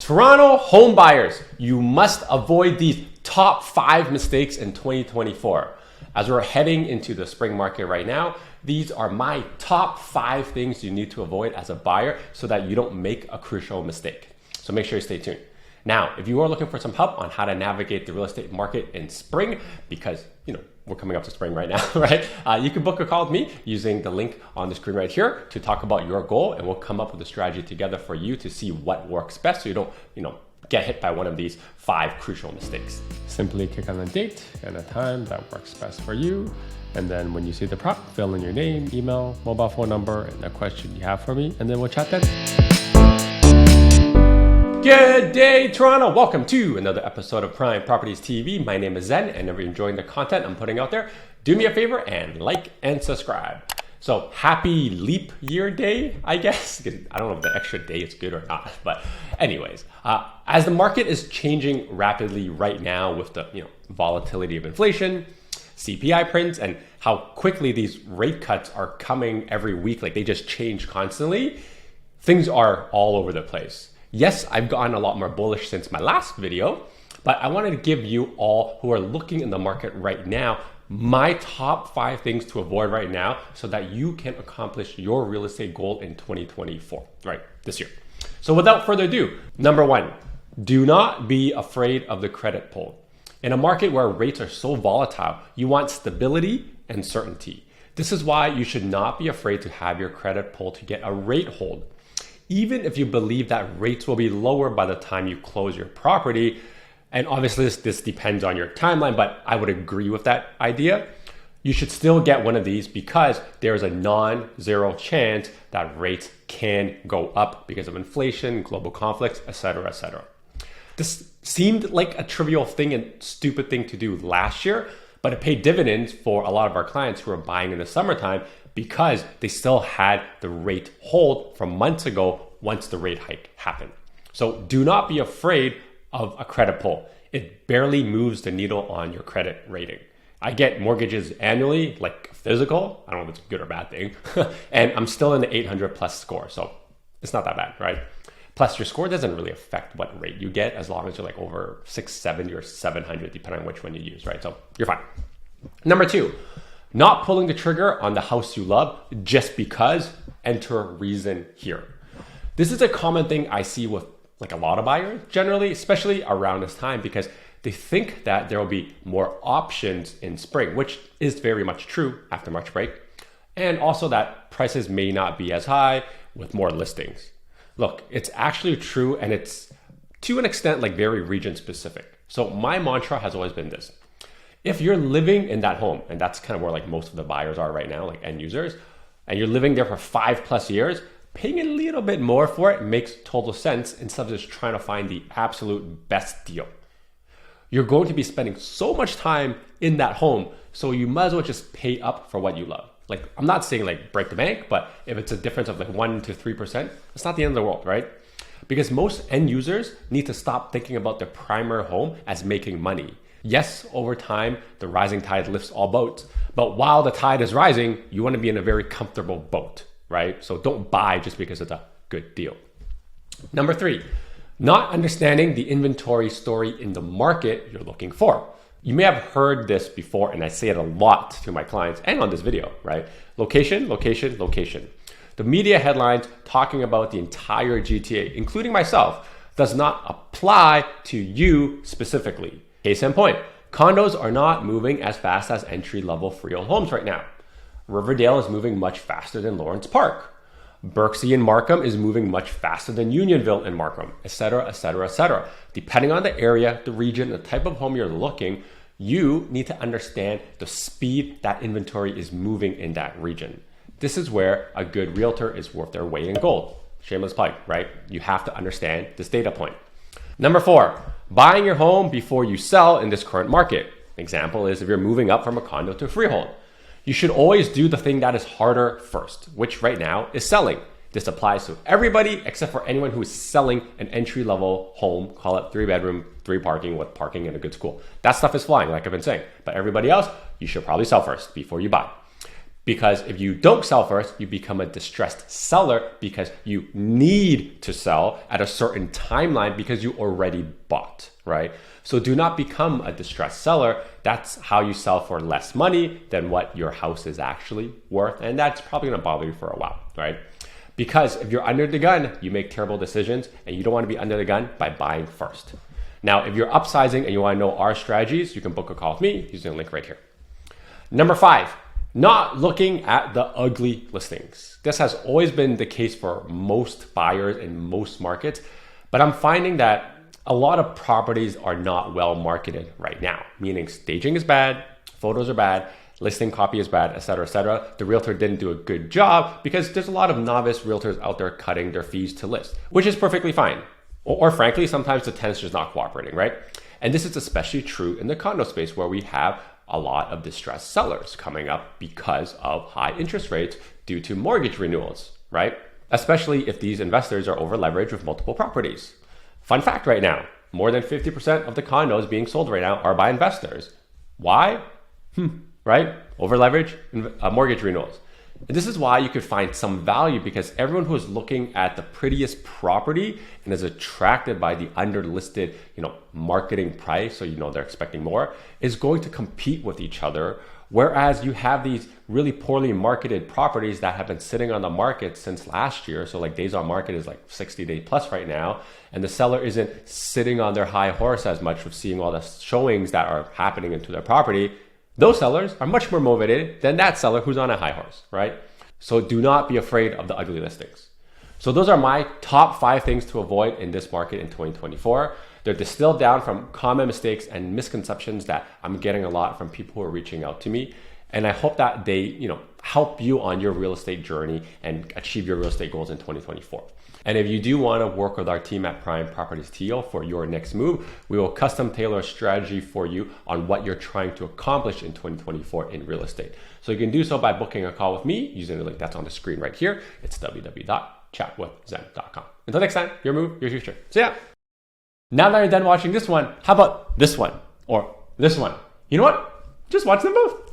Toronto home buyers, you must avoid these top 5 mistakes in 2024. As we're heading into the spring market right now, these are my top 5 things you need to avoid as a buyer so that you don't make a crucial mistake. So make sure you stay tuned. Now, if you are looking for some help on how to navigate the real estate market in spring, because we're coming up to spring right now, right? You can book a call with me using the link on the screen right here to talk about your goal, and we'll come up with a strategy together for you to see what works best so you don't, get hit by one of these 5 crucial mistakes. Simply click on a date and a time that works best for you. And then when you see the prompt, fill in your name, email, mobile phone number, and a question you have for me, and then we'll chat then. Good day, Toronto. Welcome to another episode of Prime Properties TV. My name is Zhen, and if you're enjoying the content I'm putting out there, do me a favor and like and subscribe. So happy leap year day, I guess. I don't know if the extra day is good or not, but anyways, as the market is changing rapidly right now with the volatility of inflation, CPI prints, and how quickly these rate cuts are coming every week, like they just change constantly, things are all over the place. Yes, I've gotten a lot more bullish since my last video, but I wanted to give you all who are looking in the market right now my top 5 things to avoid right now so that you can accomplish your real estate goal in 2024, right, this year. So without further ado, number 1, do not be afraid of the credit pull. In a market where rates are so volatile, you want stability and certainty. This is why you should not be afraid to have your credit pull to get a rate hold. Even if you believe that rates will be lower by the time you close your property, and obviously this depends on your timeline, but I would agree with that idea, you should still get one of these because there's a non-zero chance that rates can go up because of inflation, global conflicts, etc., etc. This seemed like a trivial thing and stupid thing to do last year, but it paid dividends for a lot of our clients who are buying in the summertime because they still had the rate hold from months ago once the rate hike happened. So do not be afraid of a credit pull. It barely moves the needle on your credit rating. I get mortgages annually, like physical. I don't know if it's a good or bad thing. And I'm still in the 800 plus score. So it's not that bad, right? Plus your score doesn't really affect what rate you get as long as you're like over 670 or 700, depending on which one you use, right? So you're fine. Number 2, not pulling the trigger on the house you love just because. Enter reason here. This is a common thing I see with like a lot of buyers generally, especially around this time, because they think that there will be more options in spring, which is very much true after March break. And also that prices may not be as high with more listings. Look, it's actually true, and it's to an extent like very region specific. So my mantra has always been this: if you're living in that home, and that's kind of where like most of the buyers are right now, like end users, and you're living there for 5+ years, paying a little bit more for it makes total sense instead of just trying to find the absolute best deal. You're going to be spending so much time in that home, so you might as well just pay up for what you love. Like, I'm not saying like break the bank, but if it's a difference of like 1 to 3%, it's not the end of the world, right? Because most end users need to stop thinking about their primary home as making money. Yes, over time, the rising tide lifts all boats, but while the tide is rising, you want to be in a very comfortable boat, right? So don't buy just because it's a good deal. Number 3, not understanding the inventory story in the market you're looking for. You may have heard this before, and I say it a lot to my clients and on this video, right? Location, location, location. The media headlines talking about the entire GTA, including myself, does not apply to you specifically. Case in point, condos are not moving as fast as entry-level freehold homes right now. Riverdale is moving much faster than Lawrence Park. Berksey and Markham is moving much faster than Unionville and Markham, etc., etc., etc. Depending on the area, the region, the type of home you're looking, you need to understand the speed that inventory is moving in that region. This is where a good realtor is worth their weight in gold. Shameless plug, right? You have to understand this data point. Number 4, buying your home before you sell in this current market. Example is if you're moving up from a condo to a freehold. You should always do the thing that is harder first, which right now is selling. This applies to everybody except for anyone who is selling an entry-level home, call it 3-bedroom, 3 parking with parking in a good school. That stuff is flying, like I've been saying. But everybody else, you should probably sell first before you buy. Because if you don't sell first, you become a distressed seller because you need to sell at a certain timeline because you already bought, right? So do not become a distressed seller. That's how you sell for less money than what your house is actually worth. And that's probably gonna bother you for a while, right? Because if you're under the gun, you make terrible decisions and you don't wanna be under the gun by buying first. Now, if you're upsizing and you wanna know our strategies, you can book a call with me using the link right here. Number 5, not looking at the ugly listings. This has always been the case for most buyers in most markets, but I'm finding that a lot of properties are not well marketed right now, meaning staging is bad, photos are bad, listing copy is bad, etc., etc. The realtor didn't do a good job because there's a lot of novice realtors out there cutting their fees to list, which is perfectly fine. Or frankly, sometimes the tenant's just not cooperating, right? And this is especially true in the condo space where we have a lot of distressed sellers coming up because of high interest rates due to mortgage renewals, right? Especially if these investors are over leveraged with multiple properties. Fun fact right now, more than 50% of the condos being sold right now are by investors. Why? Right? Over leverage, mortgage renewals. And this is why you could find some value because everyone who is looking at the prettiest property and is attracted by the underlisted, marketing price, so they're expecting more, is going to compete with each other. Whereas you have these really poorly marketed properties that have been sitting on the market since last year. So like days on market is like 60 days plus right now. And the seller isn't sitting on their high horse as much with seeing all the showings that are happening into their property. Those sellers are much more motivated than that seller who's on a high horse, right? So do not be afraid of the ugly listings. So those are my top 5 things to avoid in this market in 2024. They're distilled down from common mistakes and misconceptions that I'm getting a lot from people who are reaching out to me. And I hope that they, help you on your real estate journey and achieve your real estate goals in 2024. And if you do want to work with our team at Prime Properties TL for your next move, we will custom tailor a strategy for you on what you're trying to accomplish in 2024 in real estate. So you can do so by booking a call with me using the link that's on the screen right here. It's www.chatwithzen.com. Until next time, your move, your future. See ya. Now that you're done watching this one, how about this one or this one? You know what? Just watch them both.